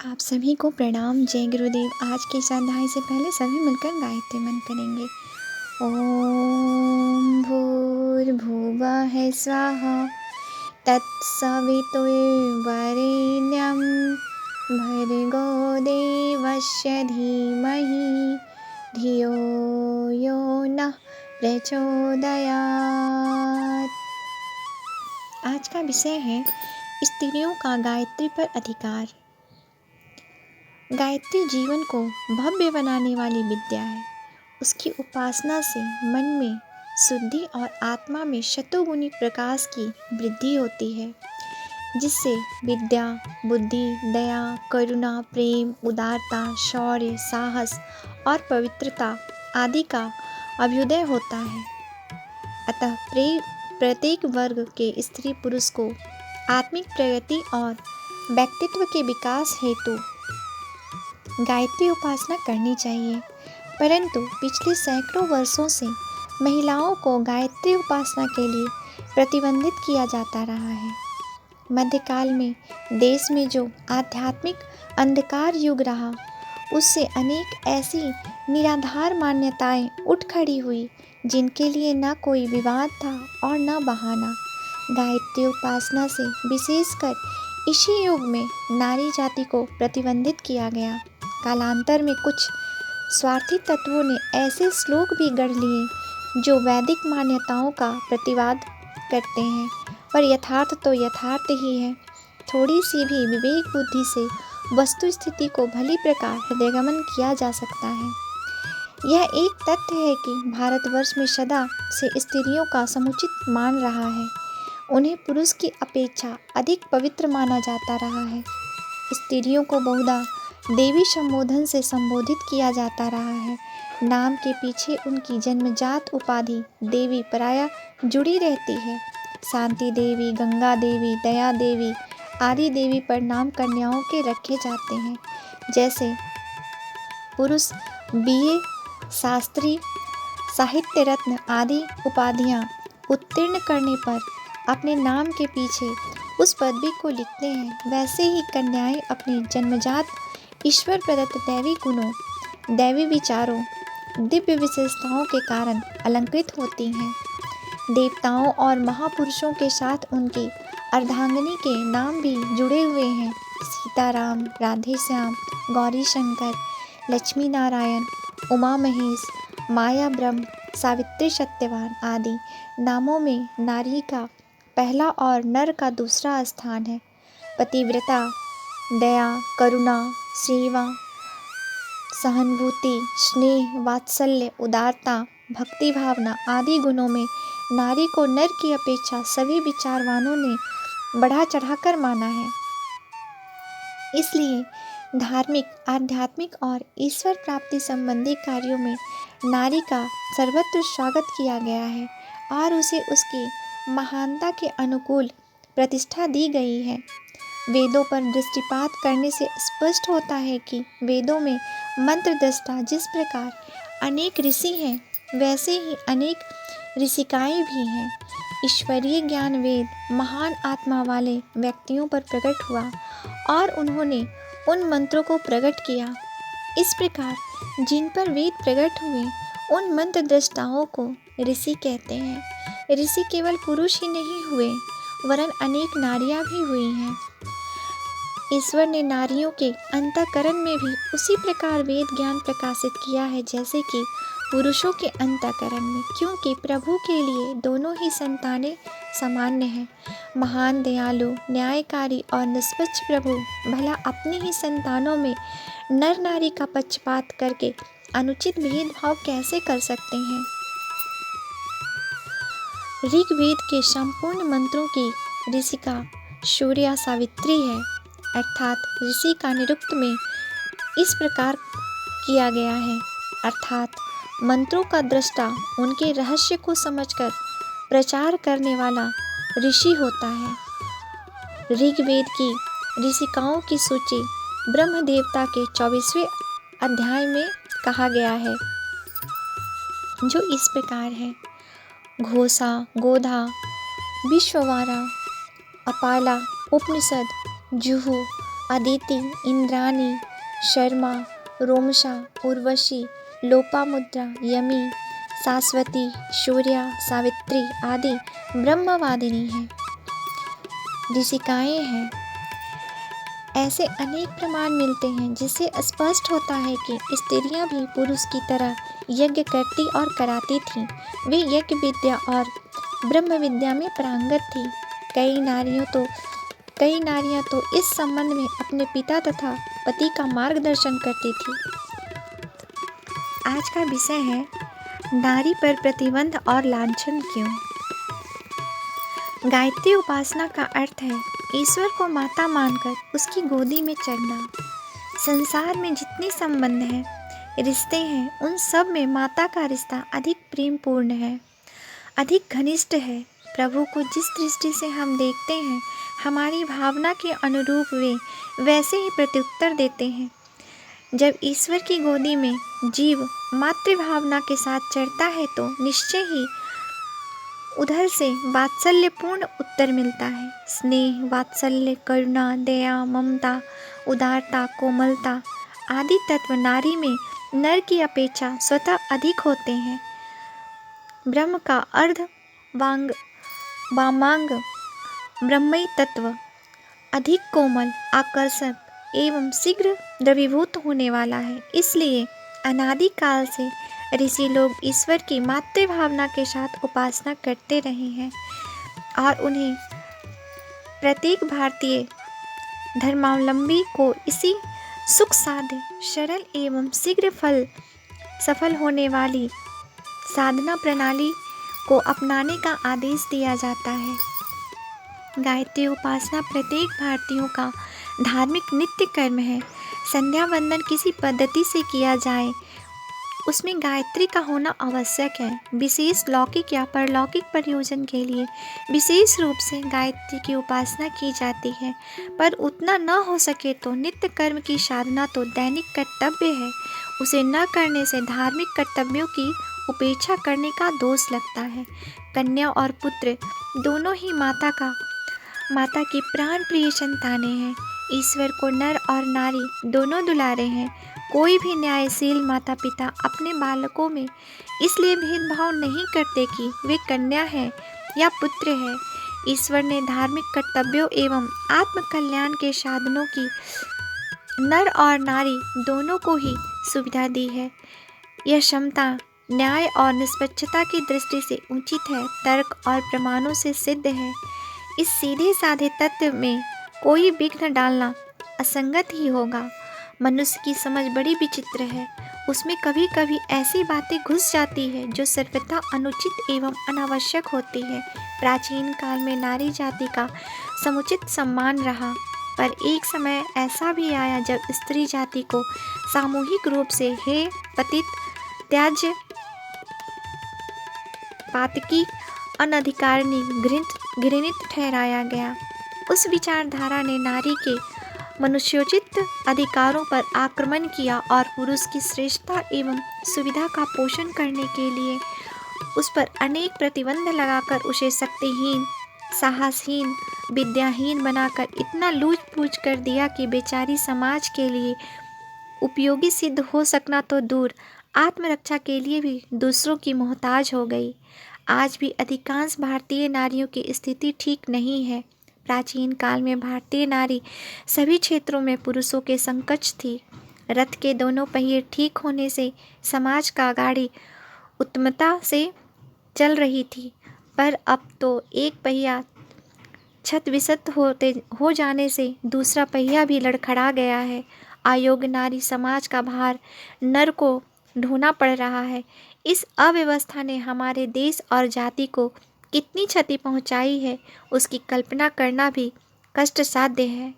आप सभी को प्रणाम। जय गुरुदेव। आज के इस अध्याय से पहले सभी मिलकर गायत्री मंत्र करेंगे। ओम भूर्भुवः स्वाहा तत्सवितुर्वरेण्यं भर्गो देवस्य धीमहि धियो यो नः प्रचोदयात्। आज का विषय है स्त्रियों का गायत्री पर अधिकार। गायत्री जीवन को भव्य बनाने वाली विद्या है। उसकी उपासना से मन में शुद्धि और आत्मा में शतगुणी प्रकाश की वृद्धि होती है, जिससे विद्या, बुद्धि, दया, करुणा, प्रेम, उदारता, शौर्य, साहस और पवित्रता आदि का अभ्युदय होता है। अतः प्रत्येक वर्ग के स्त्री पुरुष को आत्मिक प्रगति और व्यक्तित्व के विकास हेतु गायत्री उपासना करनी चाहिए। परंतु पिछले सैकड़ों वर्षों से महिलाओं को गायत्री उपासना के लिए प्रतिबंधित किया जाता रहा है। मध्यकाल में देश में जो आध्यात्मिक अंधकार युग रहा, उससे अनेक ऐसी निराधार मान्यताएं उठ खड़ी हुई, जिनके लिए न कोई विवाद था और न बहाना। गायत्री उपासना से विशेषकर इसी युग में नारी जाति को प्रतिबंधित किया गया। कालांतर में कुछ स्वार्थी तत्वों ने ऐसे श्लोक भी गढ़ लिए जो वैदिक मान्यताओं का प्रतिवाद करते हैं, पर यथार्थ तो यथार्थ ही है। थोड़ी सी भी विवेक बुद्धि से वस्तु स्थिति को भली प्रकार हृदयगमन किया जा सकता है। यह एक तथ्य है कि भारतवर्ष में सदा से स्त्रियों का समुचित मान रहा है। उन्हें पुरुष की अपेक्षा अधिक पवित्र माना जाता रहा है। स्त्रियों को बहुधा देवी संबोधन से संबोधित किया जाता रहा है। नाम के पीछे उनकी जन्मजात उपाधि देवी प्रायः जुड़ी रहती है। शांति देवी, गंगा देवी, दया देवी आदि देवी पर नाम कन्याओं के रखे जाते हैं। जैसे पुरुष बीए, शास्त्री, साहित्य रत्न आदि उपाधियां उत्तीर्ण करने पर अपने नाम के पीछे उस पदवी को लिखते हैं, वैसे ही कन्याएं अपनी जन्मजात ईश्वर प्रदत्त दैवी गुणों, दैवी विचारों, दिव्य विशेषताओं के कारण अलंकृत होती हैं। देवताओं और महापुरुषों के साथ उनकी अर्धांगिनी के नाम भी जुड़े हुए हैं। सीताराम, राधे श्याम, गौरी शंकर, लक्ष्मी नारायण, उमा महेश, माया ब्रह्म, सावित्री सत्यवान आदि नामों में नारी का पहला और नर का दूसरा स्थान है। पतिव्रता, दया, करुणा, सेवा, सहानुभूति, स्नेह, वात्सल्य, उदारता, भक्ति भावना आदि गुणों में नारी को नर की अपेक्षा सभी विचारवानों ने बढ़ा चढ़ाकर माना है। इसलिए धार्मिक, आध्यात्मिक और ईश्वर प्राप्ति संबंधी कार्यों में नारी का सर्वत्र स्वागत किया गया है और उसे उसकी महानता के अनुकूल प्रतिष्ठा दी गई है। वेदों पर दृष्टिपात करने से स्पष्ट होता है कि वेदों में मंत्र दृष्टा जिस प्रकार अनेक ऋषि हैं, वैसे ही अनेक ऋषिकाएं भी हैं। ईश्वरीय ज्ञान वेद महान आत्मा वाले व्यक्तियों पर प्रकट हुआ और उन्होंने उन मंत्रों को प्रकट किया। इस प्रकार जिन पर वेद प्रकट हुए, उन मंत्र दृष्टाओं को ऋषि कहते हैं। ऋषि केवल पुरुष ही नहीं हुए, वरन अनेक नारियां भी हुई हैं। ईश्वर ने नारियों के अंतःकरण में भी उसी प्रकार वेद ज्ञान प्रकाशित किया है जैसे कि पुरुषों के अंतःकरण में, क्योंकि प्रभु के लिए दोनों ही संतानें सामान्य हैं। महान, दयालु, न्यायकारी और निष्पक्ष प्रभु भला अपनी ही संतानों में नर नारी का पक्षपात करके अनुचित भेदभाव कैसे कर सकते हैं। ऋग्वेद के संपूर्ण मंत्रों की ऋषिका सूर्या सावित्री है, अर्थात ऋषि का निरुक्त में इस प्रकार किया गया है, अर्थात मंत्रों का दृष्टा उनके रहस्य को समझकर प्रचार करने वाला ऋषि होता है। ऋग्वेद की ऋषिकाओं की सूची ब्रह्म देवता के 24वें अध्याय में कहा गया है, जो इस प्रकार है। घोषा, गोधा, विश्ववारा, अपाला, उपनिषद, जुहू, अदिति, इंद्राणी, शर्मा, रोमशा, उर्वशी, लोपामुद्रा, यमी, शाश्वती, शौर्या, सावित्री आदि ब्रह्मवादिनी हैं, ऋषिकाएँ हैं। ऐसे अनेक प्रमाण मिलते हैं जिससे स्पष्ट होता है कि स्त्रियां भी पुरुष की तरह यज्ञ करती और कराती थीं। वे यज्ञ विद्या और ब्रह्म विद्या में पारंगत थीं। कई नारियां तो इस संबंध में अपने पिता तथा पति का मार्गदर्शन करती थी। आज का विषय है नारी पर प्रतिबंध और लांछन क्यों। गायत्री उपासना का अर्थ है ईश्वर को माता मानकर उसकी गोदी में चढ़ना। संसार में जितने संबंध हैं, रिश्ते हैं, उन सब में माता का रिश्ता अधिक प्रेमपूर्ण है, अधिक घनिष्ठ है। प्रभु को जिस दृष्टि से हम देखते हैं, हमारी भावना के अनुरूप वे वैसे ही प्रत्युत्तर देते हैं। जब ईश्वर की गोदी में जीव मातृभावना के साथ चढ़ता है तो निश्चय ही उधर से वात्सल्यपूर्ण उत्तर मिलता है। स्नेह, वात्सल्य, करुणा, दया, ममता, उदारता, कोमलता आदि तत्व नारी में नर की अपेक्षा स्वतः अधिक होते हैं। ब्रह्म का अर्ध वामांग ब्रह्मई तत्व अधिक कोमल, आकर्षक एवं शीघ्र द्रवीभूत होने वाला है। इसलिए अनादिकाल से ऋषि लोग ईश्वर की मातृभावना के साथ उपासना करते रहे हैं और उन्हें प्रत्येक भारतीय धर्मावलंबी को इसी सुख साध्य, सरल एवं शीघ्र सफल होने वाली साधना प्रणाली को अपनाने का आदेश दिया जाता है। गायत्री उपासना प्रत्येक भारतीयों का धार्मिक नित्य कर्म है। संध्या वंदन किसी पद्धति से किया जाए, उसमें गायत्री का होना आवश्यक है। विशेष लौकिक या परलौकिक प्रयोजन के लिए विशेष रूप से गायत्री की उपासना की जाती है, पर उतना न हो सके तो नित्य कर्म की साधना तो दैनिक कर्तव्य है। उसे न करने से धार्मिक कर्तव्यों की उपेक्षा करने का दोष लगता है। कन्या और पुत्र दोनों ही माता की प्राण प्रिय संतानें हैं। ईश्वर को नर और नारी दोनों दुलारे हैं। कोई भी न्यायशील माता पिता अपने बालकों में इसलिए भेदभाव नहीं करते कि वे कन्या है या पुत्र है। ईश्वर ने धार्मिक कर्तव्यों एवं आत्म कल्याण के साधनों की नर और नारी दोनों को ही सुविधा दी है। यह क्षमता न्याय और निष्पक्षता की दृष्टि से उचित है, तर्क और प्रमाणों से सिद्ध है। इस सीधे साधे तत्व में कोई विघ्न डालना असंगत ही होगा। मनुष्य की समझ बड़ी विचित्र है। उसमें कभी कभी ऐसी बातें घुस जाती है जो सर्वथा अनुचित एवं अनावश्यक होती है। प्राचीन काल में नारी जाति का समुचित सम्मान रहा, पर एक समय ऐसा भी आया जब स्त्री जाति को सामूहिक रूप से हे पतित, त्याज्य, पातकी, अनधिकारिणी, घृणित ठहराया गया। उस विचारधारा ने नारी के मनुष्योचित अधिकारों पर आक्रमण किया और पुरुष की श्रेष्ठता एवं सुविधा का पोषण करने के लिए उस पर अनेक प्रतिबंध लगाकर उसे शक्तिहीन, साहसहीन, विद्याहीन बनाकर इतना लूच पूछ कर दिया कि बेचारी समाज के लिए उपयोगी सिद्ध हो सकना तो दूर, आत्मरक्षा के लिए भी दूसरों की मोहताज हो गई। आज भी अधिकांश भारतीय नारियों की स्थिति ठीक नहीं है। प्राचीन काल में भारतीय नारी सभी क्षेत्रों में पुरुषों के समकक्ष थी। रथ के दोनों पहिए ठीक होने से समाज का गाड़ी उत्तमता से चल रही थी, पर अब तो एक पहिया क्षतविक्षत हो जाने से दूसरा पहिया भी लड़खड़ा गया है। अयोग्य नारी समाज का भार नर को ढोना पड़ रहा है। इस अव्यवस्था ने हमारे देश और जाति को कितनी क्षति पहुंचाई है, उसकी कल्पना करना भी कष्ट साध्य है।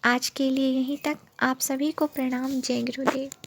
आज के लिए यहीं तक। आप सभी को प्रणाम। जय गुरुदेव।